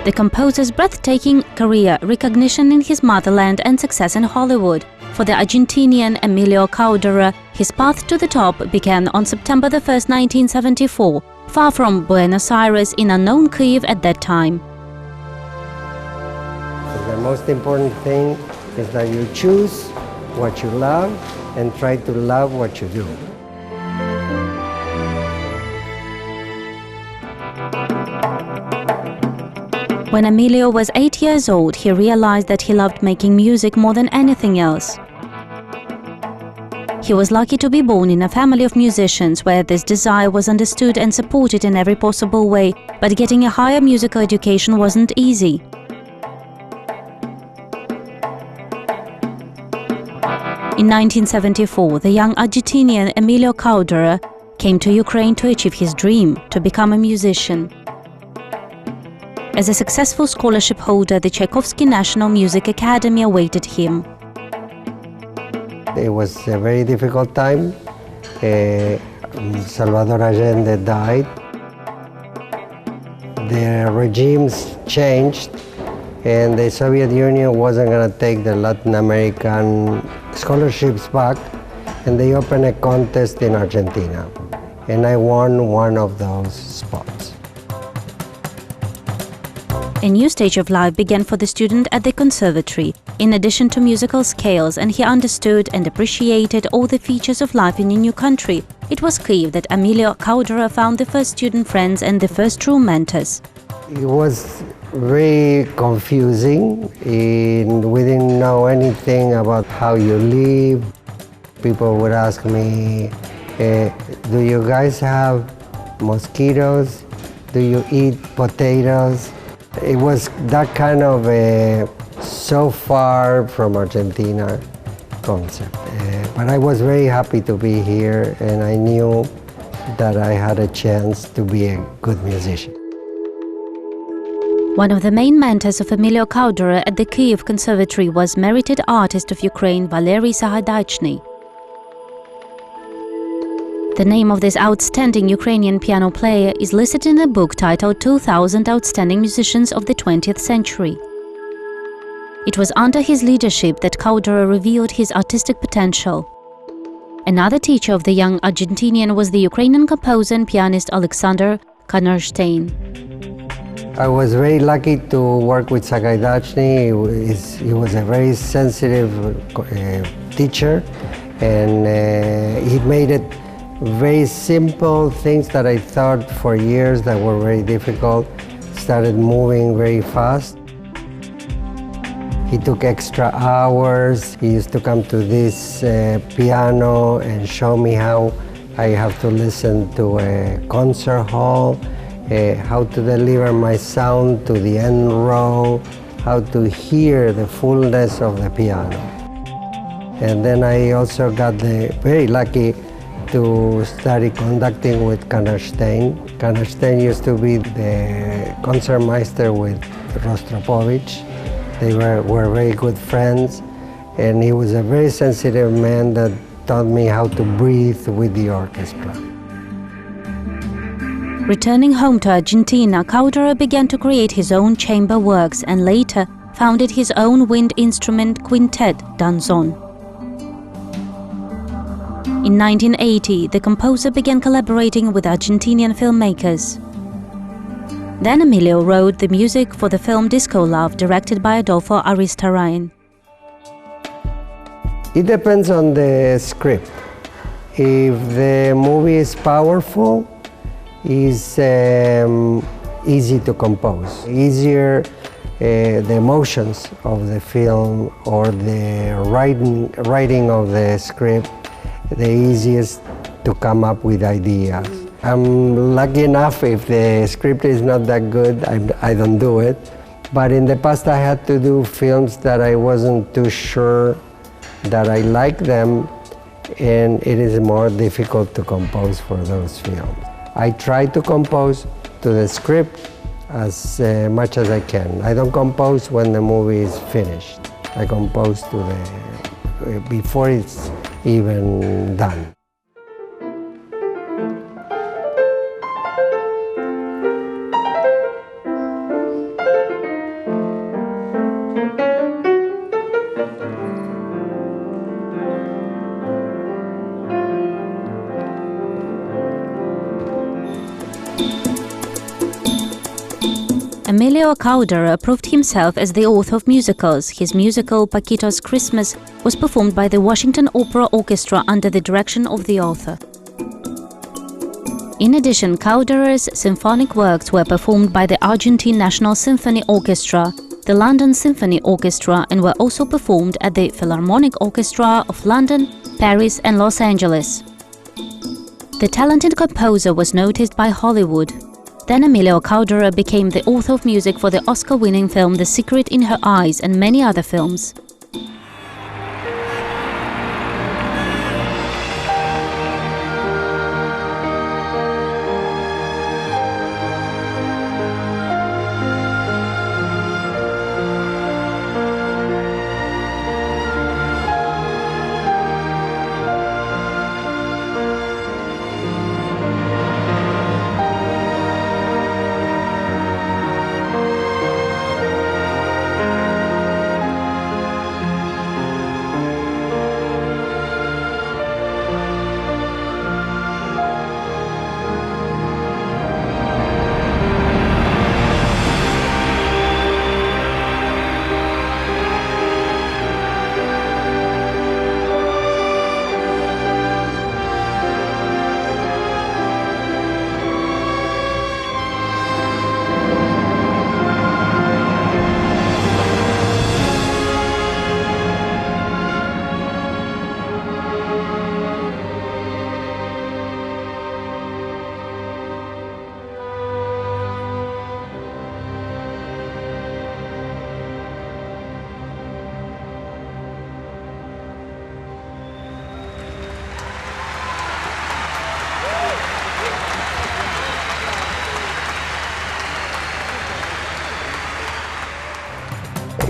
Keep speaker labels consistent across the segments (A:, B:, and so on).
A: The composer's breathtaking career, recognition in his motherland and success in Hollywood. For the Argentinian Emilio Cauderer, his path to the top began on September 1, 1974, far from Buenos Aires in unknown Kyiv at that time.
B: The most important thing is that you choose what you love and try to love what you do.
A: When Emilio was 8 years old, he realized that he loved making music more than anything else. He was lucky to be born in a family of musicians where this desire was understood and supported in every possible way, but getting a higher musical education wasn't easy. In 1974, the young Argentinian Emilio Cauderer came to Ukraine to achieve his dream, to become a musician. As a successful scholarship holder, the Tchaikovsky National Music Academy awaited him.
B: It was a very difficult time. Salvador Allende died. The regimes changed, and the Soviet Union wasn't going to take the Latin American scholarships back, and they opened a contest in Argentina, and I won one of those spots.
A: A new stage of life began for the student at the conservatory. In addition to musical scales, and he understood and appreciated all the features of life in a new country, it was Kyiv that Emilio Cauderer found the first student friends and the first true mentors.
B: It was very confusing, and we didn't know anything about how you live. People would ask me, do you guys have mosquitoes? Do you eat potatoes? It was that kind of a so far from Argentina concept. But I was very happy to be here, and I knew that I had a chance to be a good musician.
A: One of the main mentors of Emilio Cauderer at the Kyiv Conservatory was merited artist of Ukraine Valery Sagaidatchny. The name of this outstanding Ukrainian piano player is listed in a book titled 2000 Outstanding Musicians of the 20th Century. It was under his leadership that Cauderer revealed his artistic potential. Another teacher of the young Argentinian was the Ukrainian composer and pianist Alexander Kanerstein.
B: I was very lucky to work with Sagaidatchny. He was a very sensitive teacher, and he made it very simple things that I thought for years that were very difficult, started moving very fast. He took extra hours. He used to come to this piano and show me how I have to listen to a concert hall, how to deliver my sound to the end row, how to hear the fullness of the piano. And then I also got very lucky to study conducting with Kanerstein. Kanerstein used to be the concertmeister with Rostropovich. They were very good friends, and he was a very sensitive man that taught me how to breathe with the orchestra.
A: Returning home to Argentina, Cauderer began to create his own chamber works and later founded his own wind instrument quintet, Danzón. In 1980, the composer began collaborating with Argentinian filmmakers. Then Emilio wrote the music for the film Disco Love, directed by Adolfo Aristarain.
B: It depends on the script. If the movie is powerful, it's easy to compose. Easier the emotions of the film or the writing of the script, the easiest to come up with ideas. I'm lucky enough, if the script is not that good, I don't do it. But in the past I had to do films that I wasn't too sure that I like them, and it is more difficult to compose for those films. I try to compose to the script as much as I can. I don't compose when the movie is finished. I compose to before it's even done.
A: Emilio Cauderer proved himself as the author of musicals. His musical Paquito's Christmas was performed by the Washington Opera Orchestra under the direction of the author. In addition, Cauderer's symphonic works were performed by the Argentine National Symphony Orchestra, the London Symphony Orchestra, and were also performed at the Philharmonic Orchestra of London, Paris and Los Angeles. The talented composer was noticed by Hollywood. Then Emilio Cauderer became the author of music for the Oscar-winning film The Secret in Her Eyes and many other films.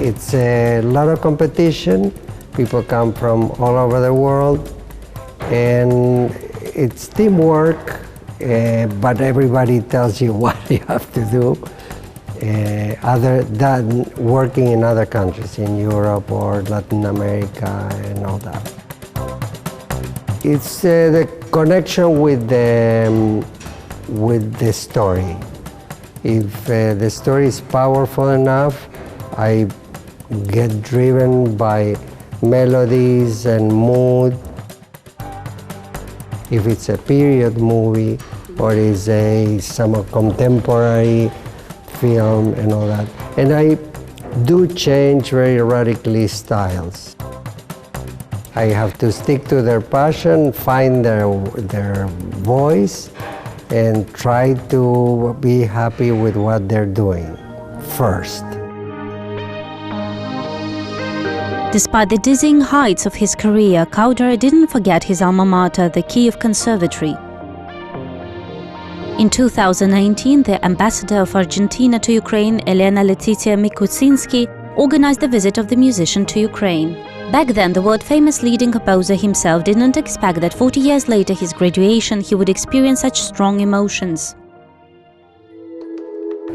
B: It's a lot of competition. People come from all over the world, and it's teamwork, but everybody tells you what you have to do, other than working in other countries, in Europe or Latin America and all that. It's the connection with the story. If the story is powerful enough, I get driven by melodies and mood. If it's a period movie or is a somewhat contemporary film and all that. And I do change very radically styles. I have to stick to their passion, find their voice, and try to be happy with what they're doing first.
A: Despite the dizzying heights of his career, Cauderer didn't forget his alma mater, the Kyiv Conservatory. In 2019, the ambassador of Argentina to Ukraine, Elena Letitia Mikuzinski, organized the visit of the musician to Ukraine. Back then, the world-famous leading composer himself didn't expect that 40 years later his graduation he would experience such strong emotions.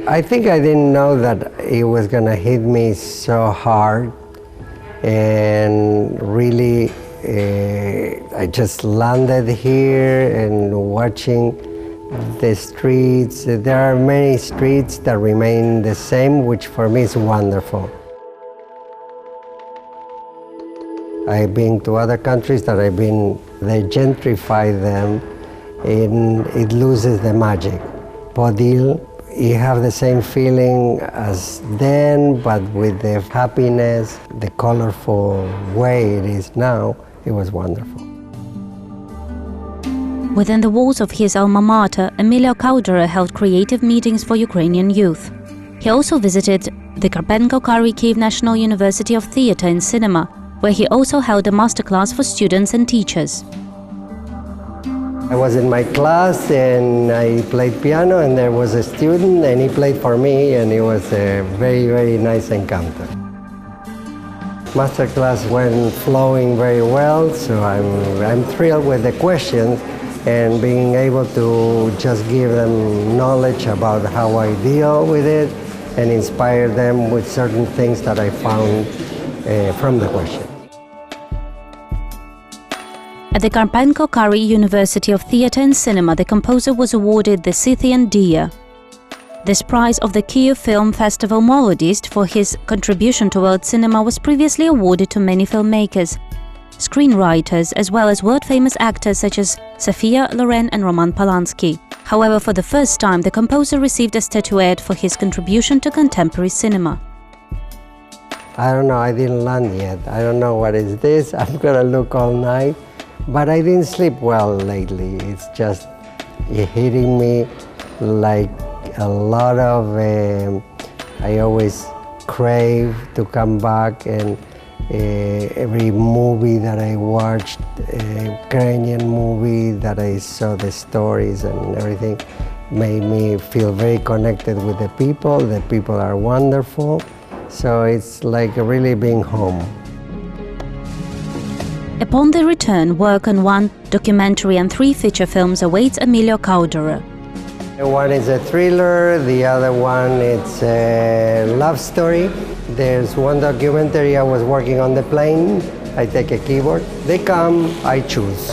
B: I think I didn't know that it was going to hit me so hard. And really, I just landed here and watching the streets. There are many streets that remain the same, which for me is wonderful. I've been to other countries that they gentrify them, and it loses the magic. Podil, you have the same feeling as then, but with the happiness, the colorful way it is now, it was wonderful.
A: Within the walls of his alma mater, Emilio Cauderer held creative meetings for Ukrainian youth. He also visited the Karpenko-Kary Kyiv National University of Theatre and Cinema, where he also held a masterclass for students and teachers.
B: I was in my class and I played piano, and there was a student and he played for me, and it was a very, very nice encounter. Masterclass went flowing very well, so I'm thrilled with the questions and being able to just give them knowledge about how I deal with it and inspire them with certain things that I found from the question.
A: At the Karpenko-Kary University of Theatre and Cinema, the composer was awarded the Scythian Dia. This prize of the Kyiv Film Festival Molodist for his contribution to world cinema was previously awarded to many filmmakers, screenwriters, as well as world-famous actors such as Sofia Loren and Roman Polanski. However, for the first time, the composer received a statuette for his contribution to contemporary cinema.
B: I don't know, I didn't land yet. I don't know what is this. I'm gonna look all night. But I didn't sleep well lately. It's just hitting me like a lot of, I always crave to come back, and every movie that I watched, Ukrainian movie that I saw the stories and everything, made me feel very connected with the people. The people are wonderful. So it's like really being home.
A: Upon their return, work on one documentary and 3 feature films awaits Emilio Cauderer.
B: One is a thriller, the other one it's a love story. There's one documentary I was working on the plane. I take a keyboard. They come, I choose.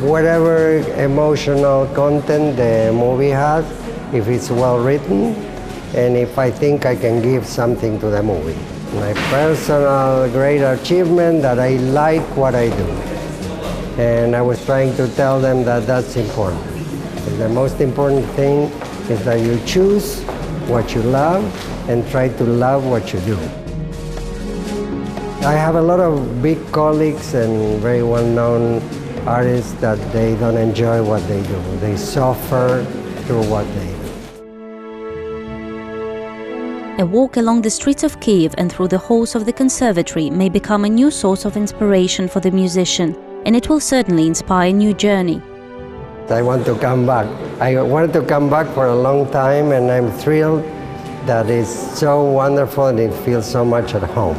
B: Whatever emotional content the movie has, if it's well written, and if I think I can give something to the movie. My personal great achievement that I like what I do. And I was trying to tell them that that's important. The most important thing is that you choose what you love and try to love what you do. I have a lot of big colleagues and very well-known artists that they don't enjoy what they do. They suffer through what they do.
A: A walk along the streets of Kyiv and through the halls of the conservatory may become a new source of inspiration for the musician, and it will certainly inspire a new journey.
B: I want to come back. I wanted to come back for a long time, and I'm thrilled that it's so wonderful and it feels so much at home.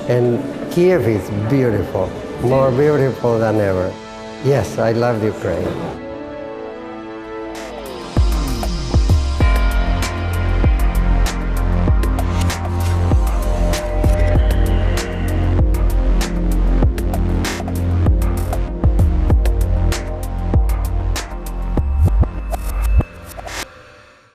B: And Kyiv is beautiful, more beautiful than ever. Yes, I love Ukraine.